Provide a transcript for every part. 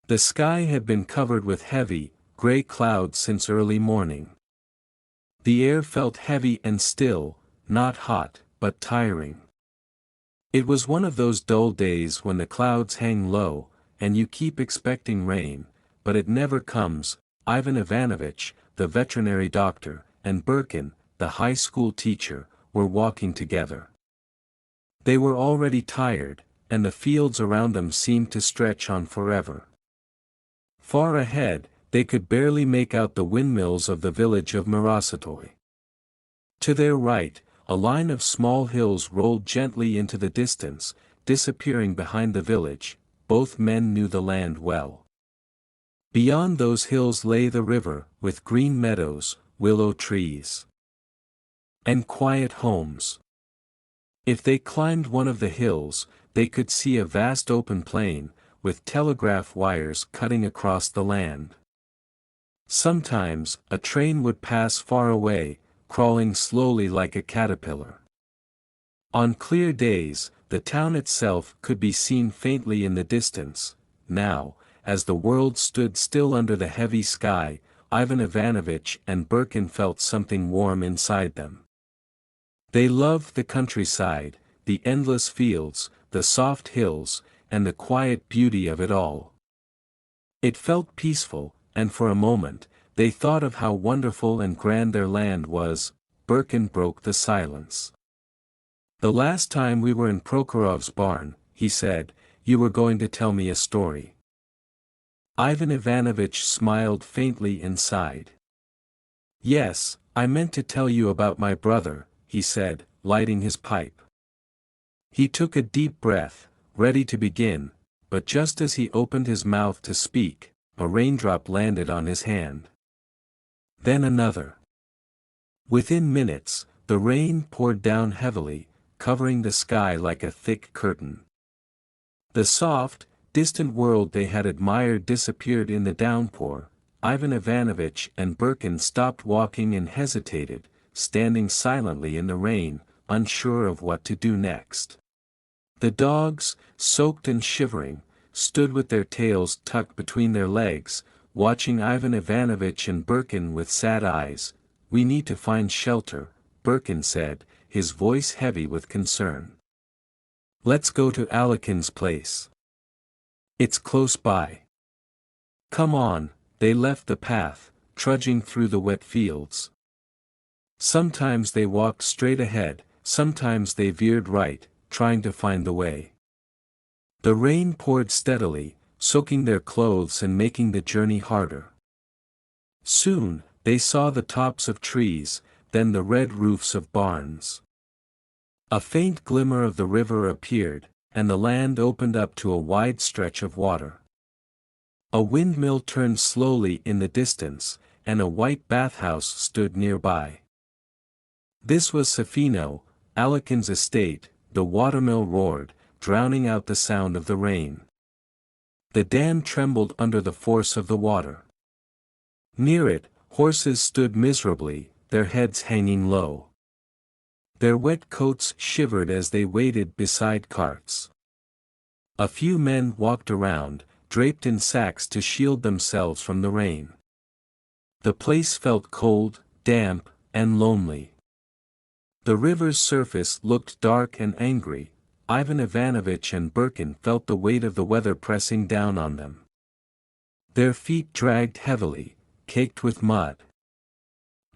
The sky had been covered with heavy, gray clouds since early morning. The air felt heavy and still, not hot, but tiring. It was one of those dull days when the clouds hang low, and you keep expecting rain, but it never comes. Ivan Ivanovich, the veterinary doctor, and Birkin, the high school teacher, were walking together. They were already tired, and the fields around them seemed to stretch on forever. Far ahead, they could barely make out the windmills of the village of 𝘓𝘓𝘓𝘓. To their right, a line of small hills rolled gently into the distance, disappearing behind the village. Both men knew the land well. Beyond those hills lay the river, with green meadows, willow trees, and quiet homes. If they climbed one of the hills, they could see a vast open plain, with telegraph wires cutting across the land. Sometimes, a train would pass far away, crawling slowly like a caterpillar. On clear days, the town itself could be seen faintly in the distance. Now, as the world stood still under the heavy sky, Ivan Ivanovich and Birkin felt something warm inside them. They loved the countryside, the endless fields, the soft hills, and the quiet beauty of it all. It felt peaceful, and for a moment, they thought of how wonderful and grand their land was. Birkin broke the silence. "The last time we were in Prokhorov's barn," he said, "you were going to tell me a story." Ivan Ivanovich smiled faintly inside. "Yes, I meant to tell you about my brother," he said, lighting his pipe. He took a deep breath, ready to begin, but just as he opened his mouth to speak, a raindrop landed on his hand. Then another. Within minutes, the rain poured down heavily, covering the sky like a thick curtain. The soft, distant world they had admired disappeared in the downpour. Ivan Ivanovich and Birkin stopped walking and hesitated, standing silently in the rain, unsure of what to do next. The dogs, soaked and shivering, stood with their tails tucked between their legs, watching Ivan Ivanovich and Birkin with sad eyes. "We need to find shelter," Birkin said, his voice heavy with concern. "Let's go to Alekin's place. It's close by." "Come on." They left the path, trudging through the wet fields. Sometimes they walked straight ahead, sometimes they veered right, trying to find the way. The rain poured steadily, soaking their clothes and making the journey harder. Soon, they saw the tops of trees, then the red roofs of barns. A faint glimmer of the river appeared, and the land opened up to a wide stretch of water. A windmill turned slowly in the distance, and a white bathhouse stood nearby. This was Safino, Alekin's estate. The watermill roared, drowning out the sound of the rain. The dam trembled under the force of the water. Near it, horses stood miserably, their heads hanging low. Their wet coats shivered as they waited beside carts. A few men walked around, draped in sacks to shield themselves from the rain. The place felt cold, damp, and lonely. The river's surface looked dark and angry. Ivan Ivanovich and Birkin felt the weight of the weather pressing down on them. Their feet dragged heavily, caked with mud.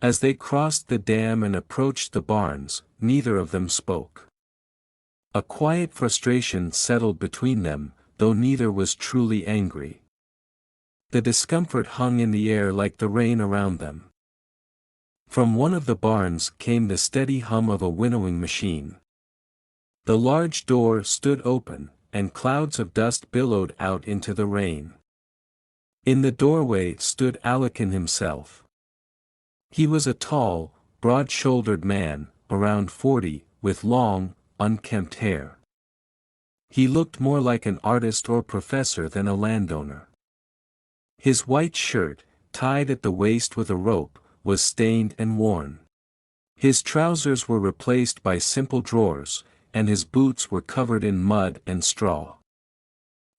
As they crossed the dam and approached the barns, neither of them spoke. A quiet frustration settled between them, though neither was truly angry. The discomfort hung in the air like the rain around them. From one of the barns came the steady hum of a winnowing machine. The large door stood open, and clouds of dust billowed out into the rain. In the doorway stood Alekin himself. He was a tall, broad-shouldered man, around 40, with long, unkempt hair. He looked more like an artist or professor than a landowner. His white shirt, tied at the waist with a rope, was stained and worn. His trousers were replaced by simple drawers, and his boots were covered in mud and straw.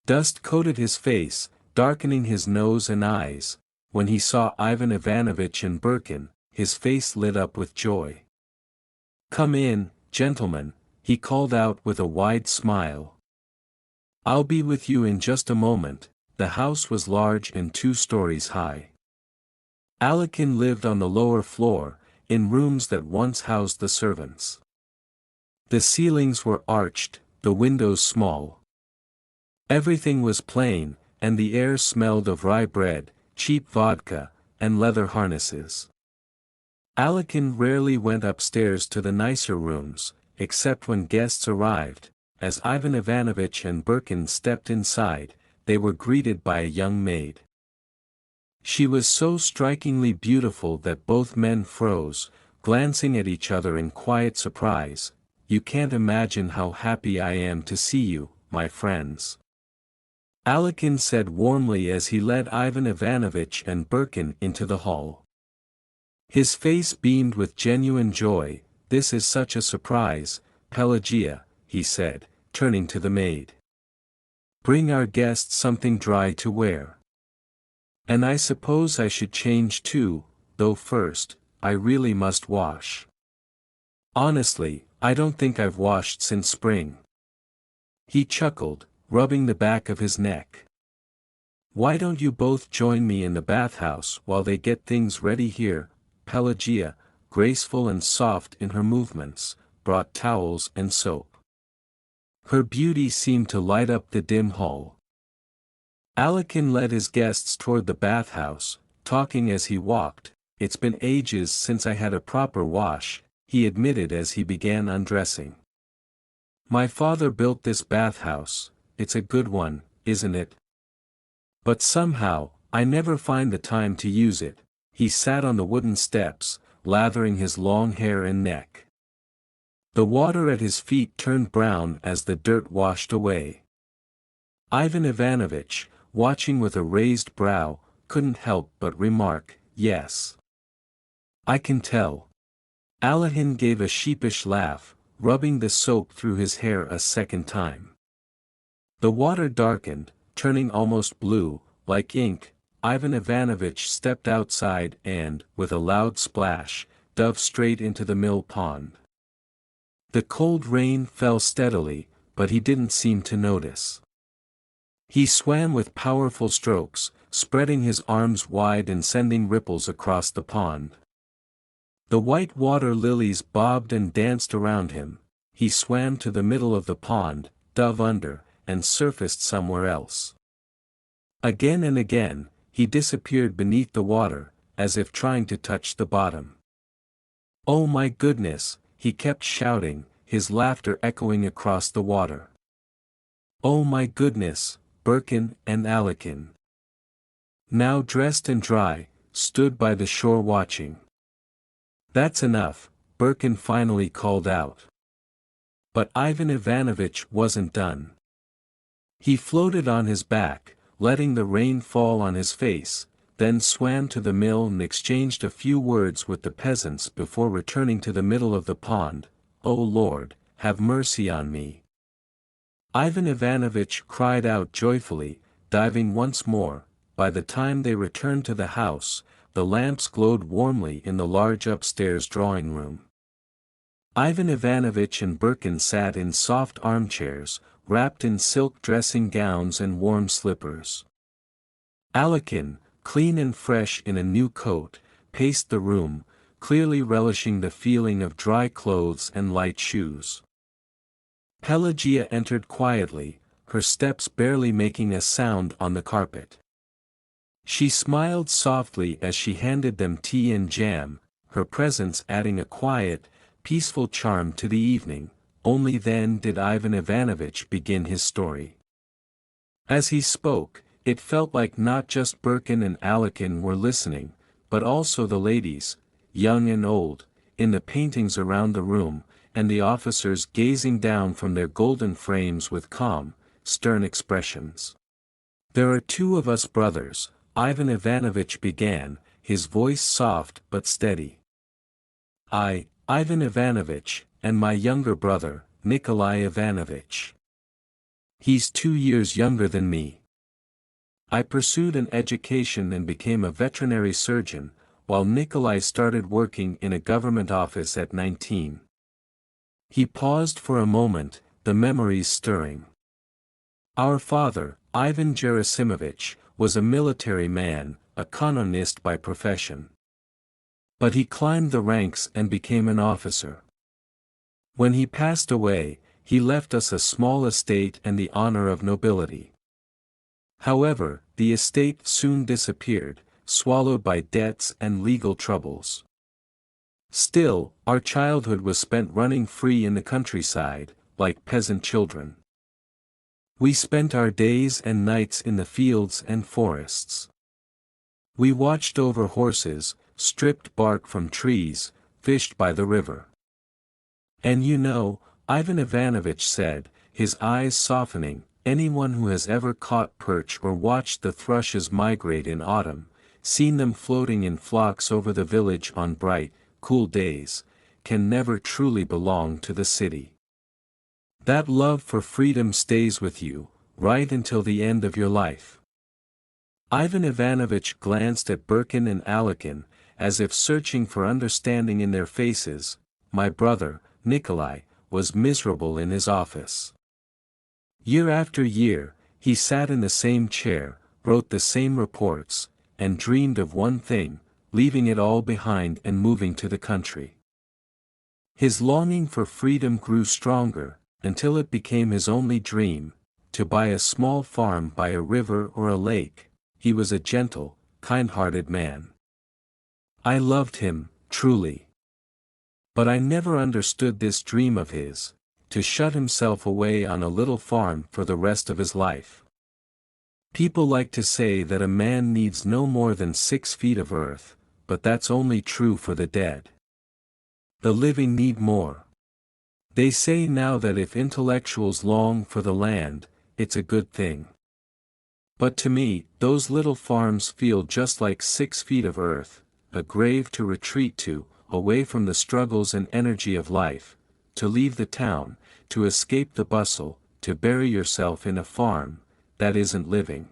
Dust coated his face, darkening his nose and eyes. When he saw Ivan Ivanovitch and Birkin, his face lit up with joy. "Come in, gentlemen," he called out with a wide smile. "I'll be with you in just a moment." The house was large and 2 stories high. Alekin lived on the lower floor, in rooms that once housed the servants. The ceilings were arched, the windows small. Everything was plain, and the air smelled of rye bread, cheap vodka, and leather harnesses. Alekin rarely went upstairs to the nicer rooms, except when guests arrived. As Ivan Ivanovitch and Birkin stepped inside, they were greeted by a young maid. She was so strikingly beautiful that both men froze, glancing at each other in quiet surprise. "You can't imagine how happy I am to see you, my friends," Alekin said warmly as he led Ivan Ivanovitch and Birkin into the hall. His face beamed with genuine joy. "This is such a surprise, Pelagia," he said, turning to the maid. "Bring our guests something dry to wear. And I suppose I should change too, though first, I really must wash. Honestly, I don't think I've washed since spring." He chuckled, rubbing the back of his neck. "Why don't you both join me in the bathhouse while they get things ready here?" Pelagia, graceful and soft in her movements, brought towels and soap. Her beauty seemed to light up the dim hall. Alekin led his guests toward the bathhouse, talking as he walked. "It's been ages since I had a proper wash," he admitted as he began undressing. "My father built this bathhouse. It's a good one, isn't it? But somehow, I never find the time to use it." He sat on the wooden steps, lathering his long hair and neck. The water at his feet turned brown as the dirt washed away. Ivan Ivanovitch, watching with a raised brow, couldn't help but remark, "Yes, I can tell." Alekin gave a sheepish laugh, rubbing the soap through his hair a second time. The water darkened, turning almost blue, like ink. Ivan Ivanovitch stepped outside and, with a loud splash, dove straight into the mill pond. The cold rain fell steadily, but he didn't seem to notice. He swam with powerful strokes, spreading his arms wide and sending ripples across the pond. The white water lilies bobbed and danced around him. He swam to the middle of the pond, dove under, and surfaced somewhere else. Again and again, he disappeared beneath the water, as if trying to touch the bottom. "Oh my goodness," he kept shouting, his laughter echoing across the water. "Oh my goodness." Birkin and Alekin, now dressed and dry, stood by the shore watching. "That's enough," Birkin finally called out. But Ivan Ivanovitch wasn't done. He floated on his back, letting the rain fall on his face, then swam to the mill and exchanged a few words with the peasants before returning to the middle of the pond. "Oh Lord, have mercy on me!" Ivan Ivanovitch cried out joyfully, diving once more. By the time they returned to the house, the lamps glowed warmly in the large upstairs drawing room. Ivan Ivanovitch and Birkin sat in soft armchairs, wrapped in silk dressing gowns and warm slippers. Alekin, clean and fresh in a new coat, paced the room, clearly relishing the feeling of dry clothes and light shoes. Pelagia entered quietly, her steps barely making a sound on the carpet. She smiled softly as she handed them tea and jam, her presence adding a quiet, peaceful charm to the evening. Only then did Ivan Ivanovitch begin his story. As he spoke, it felt like not just Birkin and Alekin were listening, but also the ladies, young and old, in the paintings around the room, and the officers gazing down from their golden frames with calm, stern expressions. "There are 2 of us brothers," Ivan Ivanovitch began, his voice soft but steady. "I, Ivan Ivanovitch, and my younger brother, Nikolai Ivanovitch. He's 2 years younger than me." I pursued an education and became a veterinary surgeon, while Nikolai started working in a government office at 19. He paused for a moment, the memories stirring. Our father, Ivan Gerasimovich, was a military man, a kanonist by profession. But he climbed the ranks and became an officer. When he passed away, he left us a small estate and the honor of nobility. However, the estate soon disappeared, swallowed by debts and legal troubles. Still, our childhood was spent running free in the countryside, like peasant children. We spent our days and nights in the fields and forests. We watched over horses, stripped bark from trees, fished by the river. And you know, Ivan Ivanovich said, his eyes softening, anyone who has ever caught perch or watched the thrushes migrate in autumn, seen them floating in flocks over the village on bright, cool days, can never truly belong to the city. That love for freedom stays with you, right until the end of your life. Ivan Ivanovich glanced at Birkin and Alekin, as if searching for understanding in their faces. My brother, Nikolai, was miserable in his office. Year after year, he sat in the same chair, wrote the same reports, and dreamed of one thing, leaving it all behind and moving to the country. His longing for freedom grew stronger, until it became his only dream, to buy a small farm by a river or a lake. He was a gentle, kind-hearted man. I loved him, truly. But I never understood this dream of his, to shut himself away on a little farm for the rest of his life. People like to say that a man needs no more than 6 feet of earth, but that's only true for the dead. The living need more. They say now that if intellectuals long for the land, it's a good thing. But to me, those little farms feel just like 6 feet of earth, a grave to retreat to, away from the struggles and energy of life, to leave the town, to escape the bustle, to bury yourself in a farm, that isn't living.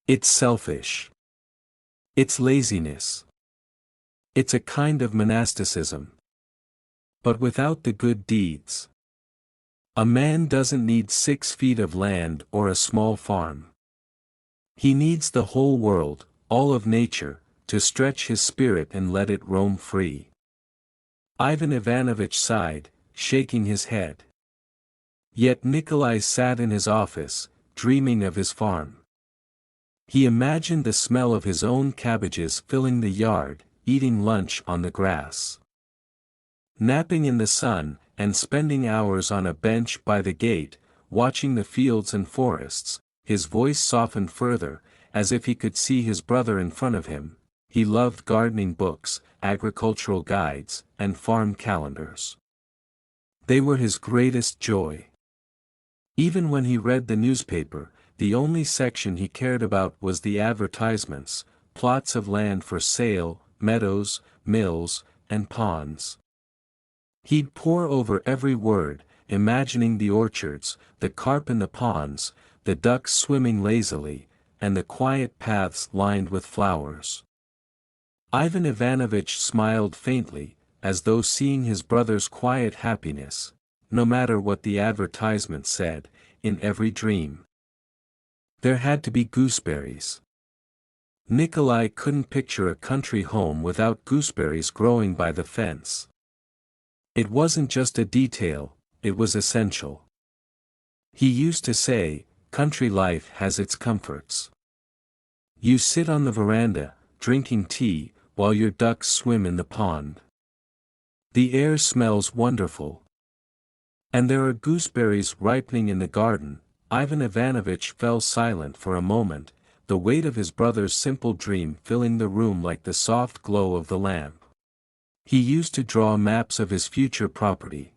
It's selfish. It's laziness. It's a kind of monasticism. But without the good deeds. A man doesn't need 6 feet of land or a small farm. He needs the whole world, all of nature, to stretch his spirit and let it roam free. Ivan Ivanovich sighed, shaking his head. Yet Nikolai sat in his office, dreaming of his farm. He imagined the smell of his own cabbages filling the yard, eating lunch on the grass, napping in the sun, and spending hours on a bench by the gate, watching the fields and forests. His voice softened further, as if he could see his brother in front of him. He loved gardening books, agricultural guides, and farm calendars. They were his greatest joy. Even when he read the newspaper, the only section he cared about was the advertisements, plots of land for sale, meadows, mills, and ponds. He'd pore over every word, imagining the orchards, the carp in the ponds, the ducks swimming lazily, and the quiet paths lined with flowers. Ivan Ivanovich smiled faintly, as though seeing his brother's quiet happiness, no matter what the advertisement said, in every dream. There had to be gooseberries. Nikolai couldn't picture a country home without gooseberries growing by the fence. It wasn't just a detail, it was essential. He used to say, country life has its comforts. You sit on the veranda, drinking tea, while your ducks swim in the pond. The air smells wonderful. And there are gooseberries ripening in the garden. Ivan Ivanovich fell silent for a moment, the weight of his brother's simple dream filling the room like the soft glow of the lamp. He used to draw maps of his future property.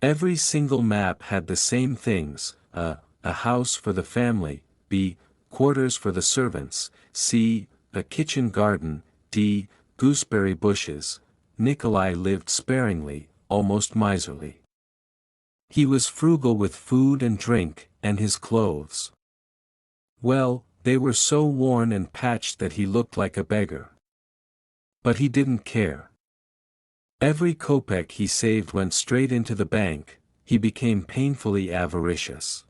Every single map had the same things: a house for the family, b. quarters for the servants, c. a kitchen garden, d. gooseberry bushes. Nikolai lived sparingly, almost miserly. He was frugal with food and drink, and his clothes. Well, they were so worn and patched that he looked like a beggar. But he didn't care. Every kopeck he saved went straight into the bank. He became painfully avaricious.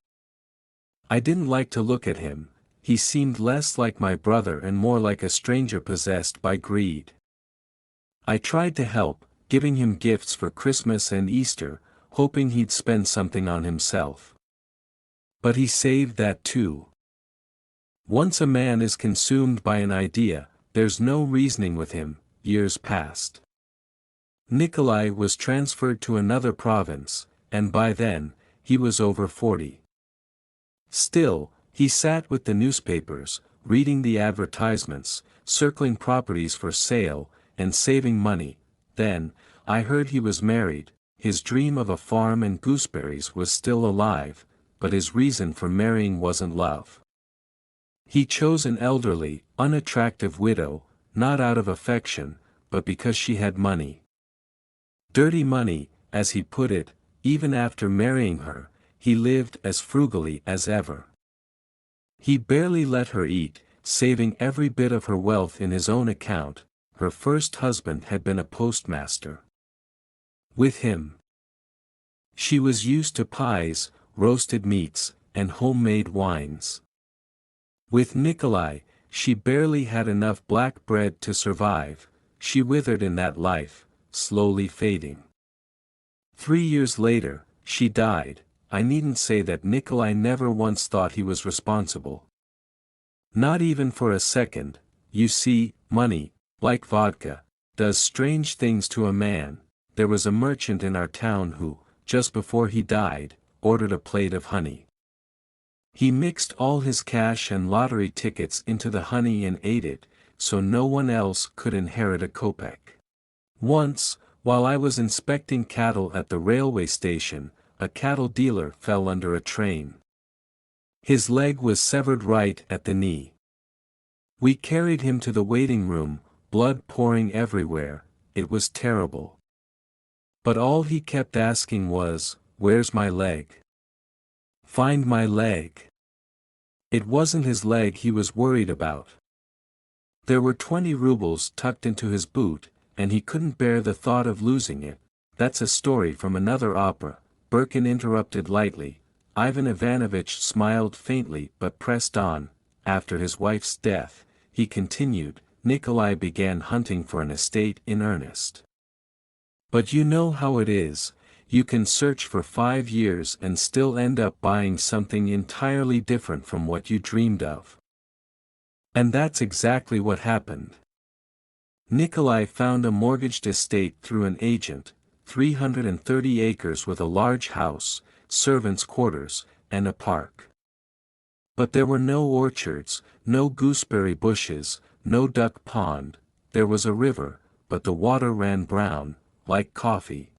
I didn't like to look at him. He seemed less like my brother and more like a stranger possessed by greed. I tried to help, giving him gifts for Christmas and Easter, hoping he'd spend something on himself. But he saved that too. Once a man is consumed by an idea, there's no reasoning with him. Years passed. Nikolai was transferred to another province, and by then, he was over 40. Still, he sat with the newspapers, reading the advertisements, circling properties for sale, and saving money. Then, I heard he was married. His dream of a farm and gooseberries was still alive, but his reason for marrying wasn't love. He chose an elderly, unattractive widow, not out of affection, but because she had money. Dirty money, as he put it. Even after marrying her, he lived as frugally as ever. He barely let her eat, saving every bit of her wealth in his own account. Her first husband had been a postmaster. With him, she was used to pies, roasted meats, and homemade wines. With Nikolai, she barely had enough black bread to survive. She withered in that life, slowly fading. 3 years later, she died. I needn't say that Nikolai never once thought he was responsible. Not even for a second. You see, money, like vodka, does strange things to a man. There was a merchant in our town who, just before he died, ordered a plate of honey. He mixed all his cash and lottery tickets into the honey and ate it, so no one else could inherit a kopeck. Once, while I was inspecting cattle at the railway station, a cattle dealer fell under a train. His leg was severed right at the knee. We carried him to the waiting room, blood pouring everywhere. It was terrible. But all he kept asking was, "Where's my leg? Find my leg." It wasn't his leg he was worried about. There were 20 rubles tucked into his boot, and he couldn't bear the thought of losing it. That's a story from another opera. Birkin interrupted lightly. Ivan Ivanovich smiled faintly but pressed on. After his wife's death, he continued, Nikolai began hunting for an estate in earnest. But you know how it is. You can search for 5 years and still end up buying something entirely different from what you dreamed of. And that's exactly what happened. Nikolai found a mortgaged estate through an agent, 330 acres with a large house, servants' quarters, and a park. But there were no orchards, no gooseberry bushes, no duck pond. There was a river, but the water ran brown, like coffee.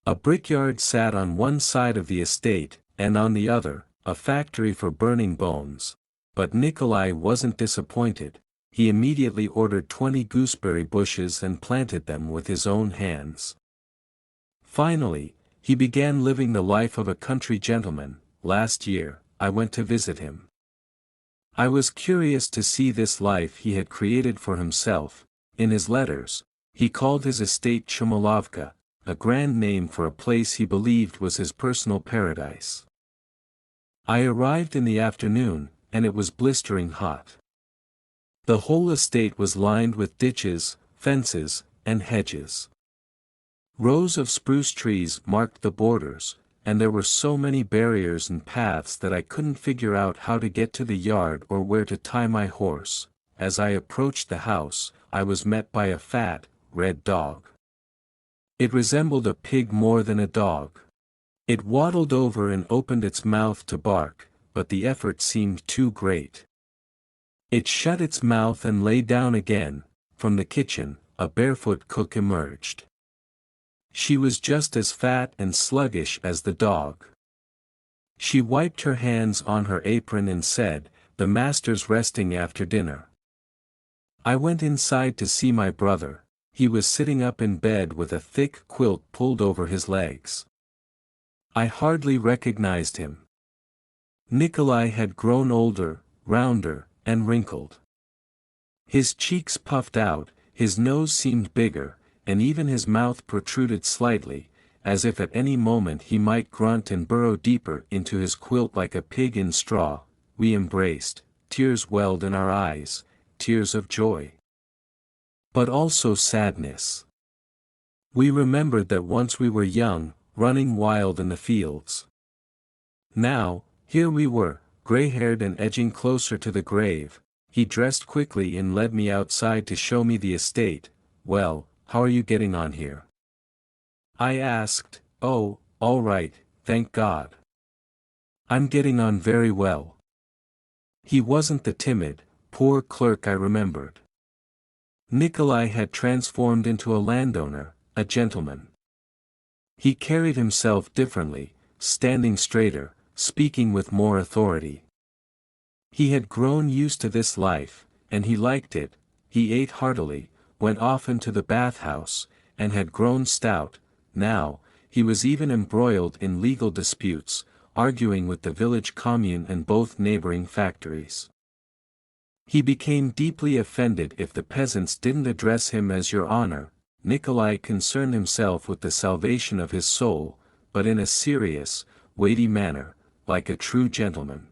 A brickyard sat on one side of the estate, and on the other, a factory for burning bones. But Nikolai wasn't disappointed. He immediately ordered 20 gooseberry bushes and planted them with his own hands. Finally, he began living the life of a country gentleman. Last year, I went to visit him. I was curious to see this life he had created for himself. In his letters, he called his estate 𝘚𝘌𝘍𝘢, a grand name for a place he believed was his personal paradise. I arrived in the afternoon, and it was blistering hot. The whole estate was lined with ditches, fences, and hedges. Rows of spruce trees marked the borders, and there were so many barriers and paths that I couldn't figure out how to get to the yard or where to tie my horse. As I approached the house, I was met by a fat, red dog. It resembled a pig more than a dog. It waddled over and opened its mouth to bark, but the effort seemed too great. It shut its mouth and lay down again. From the kitchen, a barefoot cook emerged. She was just as fat and sluggish as the dog. She wiped her hands on her apron and said, "The master's resting after dinner." I went inside to see my brother. He was sitting up in bed with a thick quilt pulled over his legs. I hardly recognized him. Nikolai had grown older, rounder, and wrinkled. His cheeks puffed out, his nose seemed bigger, and even his mouth protruded slightly, as if at any moment he might grunt and burrow deeper into his quilt like a pig in straw. We embraced, tears welled in our eyes, tears of joy. But also sadness. We remembered that once we were young, running wild in the fields. Now, here we were, gray-haired and edging closer to the grave. He dressed quickly and led me outside to show me the estate. "Well, how are you getting on here?" I asked. "Oh, all right, thank God. I'm getting on very well." He wasn't the timid, poor clerk I remembered. Nikolai had transformed into a landowner, a gentleman. He carried himself differently, standing straighter, speaking with more authority. He had grown used to this life, and he liked it. He ate heartily, went often to the bathhouse, and had grown stout. Now, he was even embroiled in legal disputes, arguing with the village commune and both neighboring factories. He became deeply offended if the peasants didn't address him as Your Honor. Nikolai concerned himself with the salvation of his soul, but in a serious, weighty manner, like a true gentleman.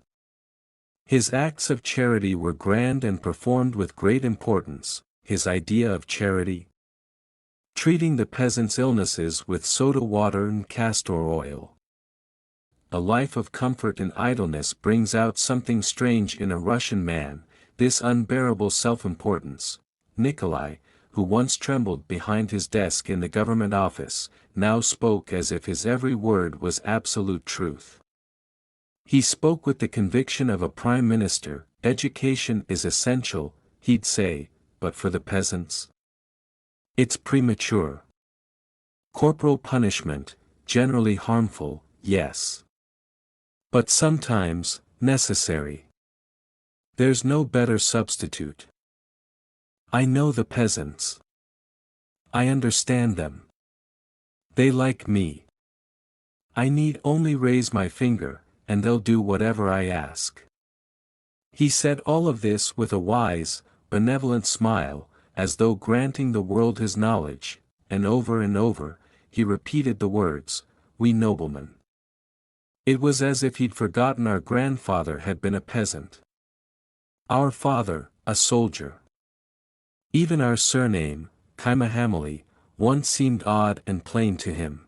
His acts of charity were grand and performed with great importance. His idea of charity? Treating the peasants' illnesses with soda water and castor oil. A life of comfort and idleness brings out something strange in a Russian man, this unbearable self-importance. Nikolai, who once trembled behind his desk in the government office, now spoke as if his every word was absolute truth. He spoke with the conviction of a prime minister. Education is essential, he'd say, but for the peasants? It's premature. Corporal punishment, generally harmful, yes. But sometimes, necessary. There's no better substitute. I know the peasants. I understand them. They like me. I need only raise my finger, and they'll do whatever I ask. He said all of this with a wise, benevolent smile, as though granting the world his knowledge, and over, he repeated the words, "We noblemen." It was as if he'd forgotten our grandfather had been a peasant. Our father, a soldier. Even our surname, 𝘚𝘌𝘓, once seemed odd and plain to him.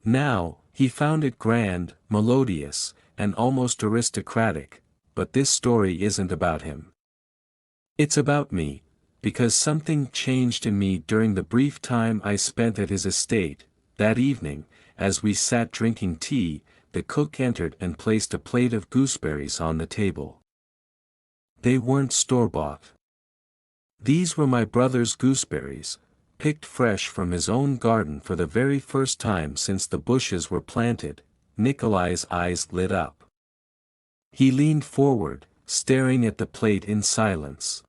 Now, he found it grand, melodious, and almost aristocratic, but this story isn't about him. It's about me, because something changed in me during the brief time I spent at his estate. That evening, as we sat drinking tea, the cook entered and placed a plate of gooseberries on the table. They weren't store-bought. These were my brother's gooseberries, picked fresh from his own garden for the very first time since the bushes were planted. Nikolai's eyes lit up. He leaned forward, staring at the plate in silence.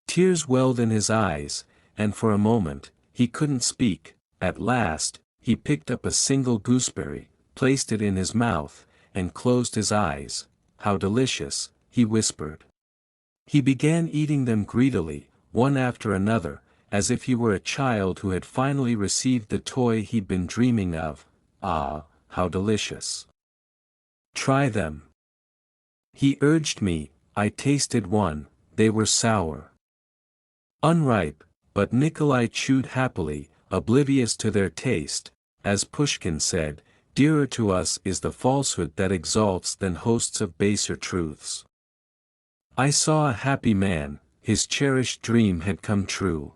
Tears welled in his eyes, and for a moment, he couldn't speak. At last, he picked up a single gooseberry, placed it in his mouth, and closed his eyes. "How delicious," he whispered. He began eating them greedily, one after another, as if he were a child who had finally received the toy he'd been dreaming of. "Ah, how delicious. Try them." He urged me. I tasted one. They were sour. Unripe, but Nikolai chewed happily, oblivious to their taste. As Pushkin said, "Dearer to us is the falsehood that exalts than hosts of baser truths." I saw a happy man. His cherished dream had come true.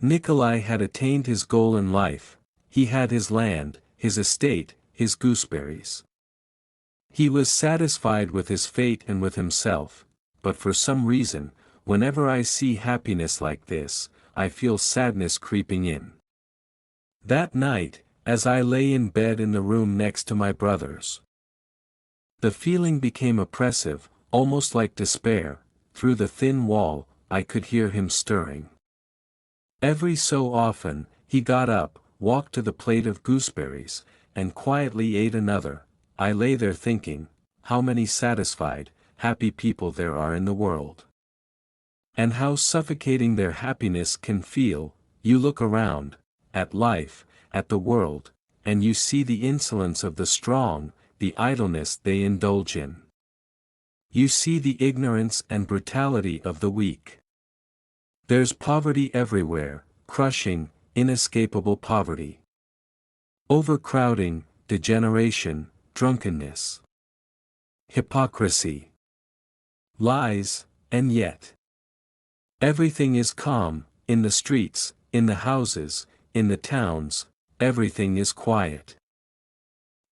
Nikolai had attained his goal in life. He had his land, his estate, his gooseberries. He was satisfied with his fate and with himself, but for some reason, whenever I see happiness like this, I feel sadness creeping in. That night, as I lay in bed in the room next to my brother's, the feeling became oppressive, almost like despair. Through the thin wall, I could hear him stirring. Every so often, he got up, walked to the plate of gooseberries, and quietly ate another. I lay there thinking, how many satisfied, happy people there are in the world. And how suffocating their happiness can feel. You look around, at life, at the world, and you see the insolence of the strong, the idleness they indulge in. You see the ignorance and brutality of the weak. There's poverty everywhere, crushing, inescapable poverty. Overcrowding, degeneration, drunkenness. Hypocrisy. Lies, and yet everything is calm, in the streets, in the houses, in the towns, everything is quiet.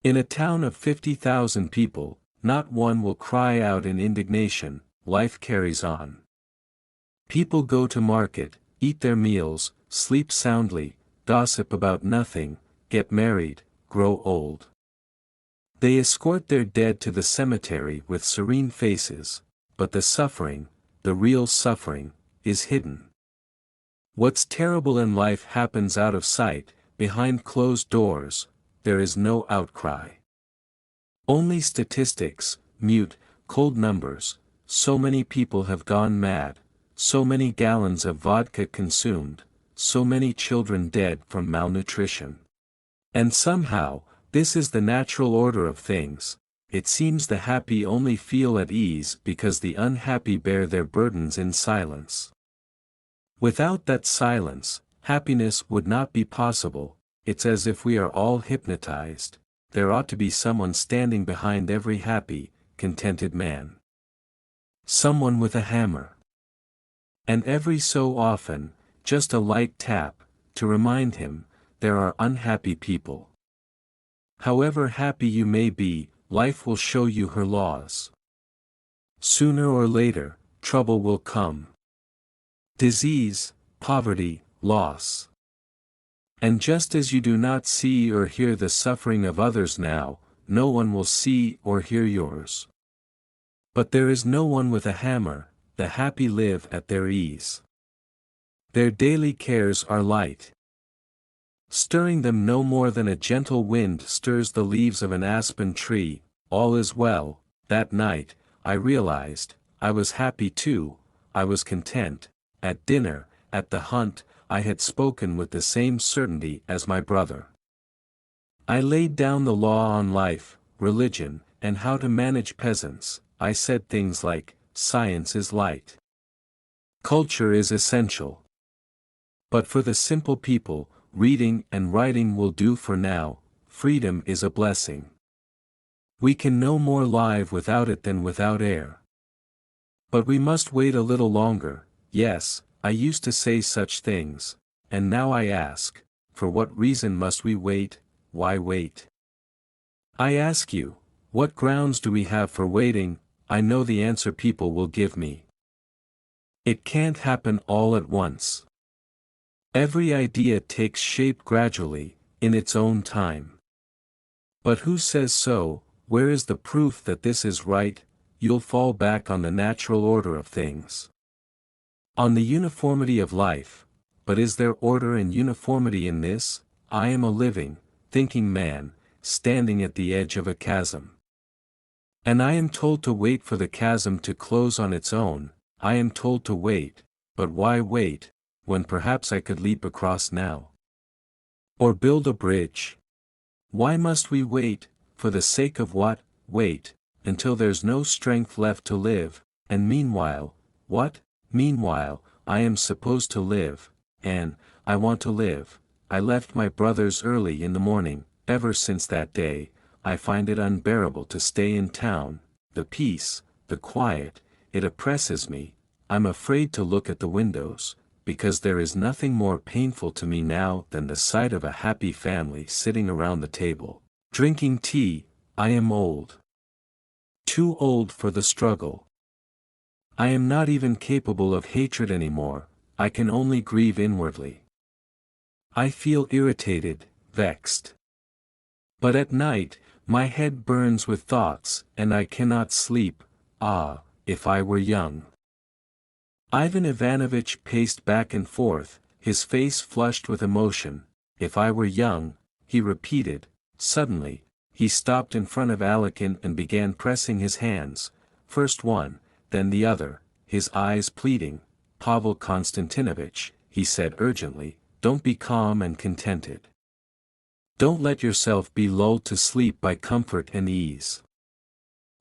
In a town of 50,000 people, not one will cry out in indignation. Life carries on. People go to market, eat their meals, sleep soundly, gossip about nothing, get married, grow old. They escort their dead to the cemetery with serene faces, but the suffering, the real suffering, is hidden. What's terrible in life happens out of sight, behind closed doors. There is no outcry. Only statistics, mute, cold numbers. So many people have gone mad, so many gallons of vodka consumed, so many children dead from malnutrition. And somehow, this is the natural order of things. It seems the happy only feel at ease because the unhappy bear their burdens in silence. Without that silence, happiness would not be possible. It's as if we are all hypnotized. There ought to be someone standing behind every happy, contented man. Someone with a hammer. And every so often, just a light tap, to remind him, there are unhappy people. However happy you may be, life will show you her laws. Sooner or later, trouble will come. Disease, poverty, loss. And just as you do not see or hear the suffering of others now, no one will see or hear yours. But there is no one with a hammer. The happy live at their ease. Their daily cares are light, stirring them no more than a gentle wind stirs the leaves of an aspen tree. All is well. That night, I realized, I was happy too. I was content. At dinner, at the hunt, I had spoken with the same certainty as my brother. I laid down the law on life, religion, and how to manage peasants. I said things like, science is light. Culture is essential. But for the simple people, reading and writing will do for now. Freedom is a blessing. We can no more live without it than without air. But we must wait a little longer. Yes, I used to say such things, and now I ask, for what reason must we wait? Why wait? I ask you, what grounds do we have for waiting? I know the answer people will give me. It can't happen all at once. Every idea takes shape gradually, in its own time. But who says so? Where is the proof that this is right? You'll fall back on the natural order of things, on the uniformity of life. But is there order and uniformity in this? I am a living, thinking man, standing at the edge of a chasm. And I am told to wait for the chasm to close on its own. I am told to wait, but why wait, when perhaps I could leap across now? Or build a bridge? Why must we wait? For the sake of what? Wait, until there's no strength left to live, and meanwhile, what? Meanwhile, I am supposed to live, and, I want to live. I left my brothers early in the morning. Ever since that day, I find it unbearable to stay in town. The peace, the quiet, it oppresses me. I'm afraid to look at the windows, because there is nothing more painful to me now than the sight of a happy family sitting around the table, drinking tea. I am old. Too old for the struggle. I am not even capable of hatred anymore. I can only grieve inwardly. I feel irritated, vexed. But at night, my head burns with thoughts, and I cannot sleep. Ah, if I were young. Ivan Ivanovich paced back and forth, his face flushed with emotion. If I were young, he repeated. Suddenly, he stopped in front of Alekin and began pressing his hands. first one, then the other, his eyes pleading. "Pavel Konstantinovich," he said urgently, "don't be calm and contented. Don't let yourself be lulled to sleep by comfort and ease.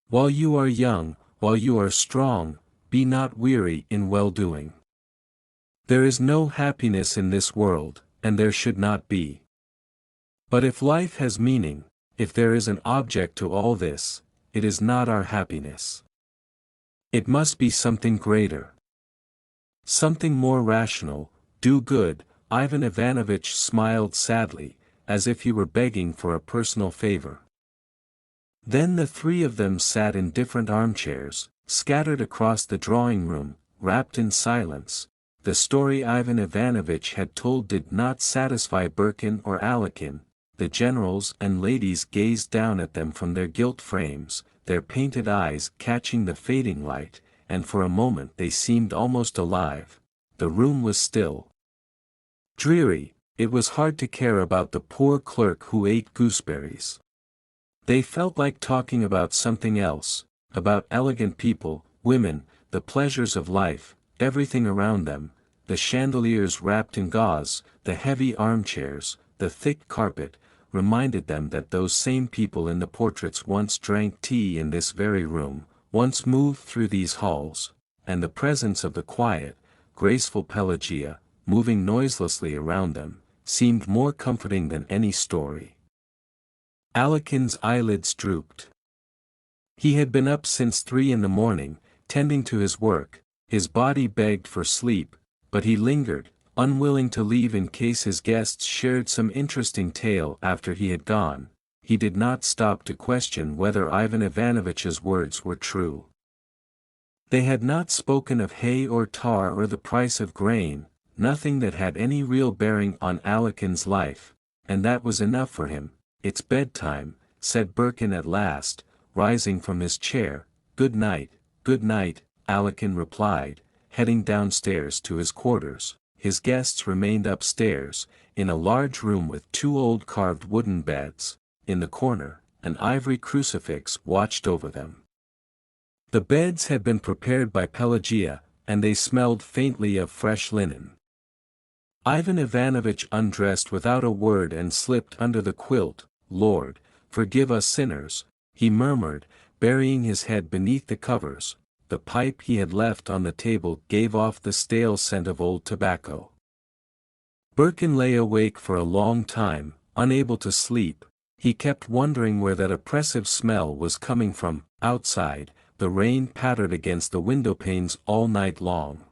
While you are young, while you are strong, be not weary in well-doing. There is no happiness in this world, and there should not be. But if life has meaning, if there is an object to all this, it is not our happiness. It must be something greater. Something more rational. Do good." Ivan Ivanovich smiled sadly, as if he were begging for a personal favor. Then the three of them sat in different armchairs, scattered across the drawing room, wrapped in silence. The story Ivan Ivanovich had told did not satisfy Birkin or Alekin. The generals and ladies gazed down at them from their gilt frames, their painted eyes catching the fading light, and for a moment they seemed almost alive. The room was still. Dreary. It was hard to care about the poor clerk who ate gooseberries. They felt like talking about something else, about elegant people, women, the pleasures of life, everything around them, the chandeliers wrapped in gauze, the heavy armchairs, the thick carpet, reminded them that those same people in the portraits once drank tea in this very room, once moved through these halls, and the presence of the quiet, graceful Pelagia, moving noiselessly around them, seemed more comforting than any story. Alekin's eyelids drooped. He had been up since 3 in the morning, tending to his work. His body begged for sleep, but he lingered, unwilling to leave in case his guests shared some interesting tale after he had gone. He did not stop to question whether Ivan Ivanovich's words were true. They had not spoken of hay or tar or the price of grain, nothing that had any real bearing on Alekin's life, and that was enough for him. "It's bedtime," said Birkin at last, rising from his chair. Good night," Alekin replied, heading downstairs to his quarters. His guests remained upstairs, in a large room with 2 old carved wooden beds. In the corner, an ivory crucifix watched over them. The beds had been prepared by Pelagia, and they smelled faintly of fresh linen. Ivan Ivanovich undressed without a word and slipped under the quilt. "Lord, forgive us sinners," he murmured, burying his head beneath the covers. The pipe he had left on the table gave off the stale scent of old tobacco. Birkin lay awake for a long time, unable to sleep. He kept wondering where that oppressive smell was coming from. Outside, the rain pattered against the windowpanes all night long.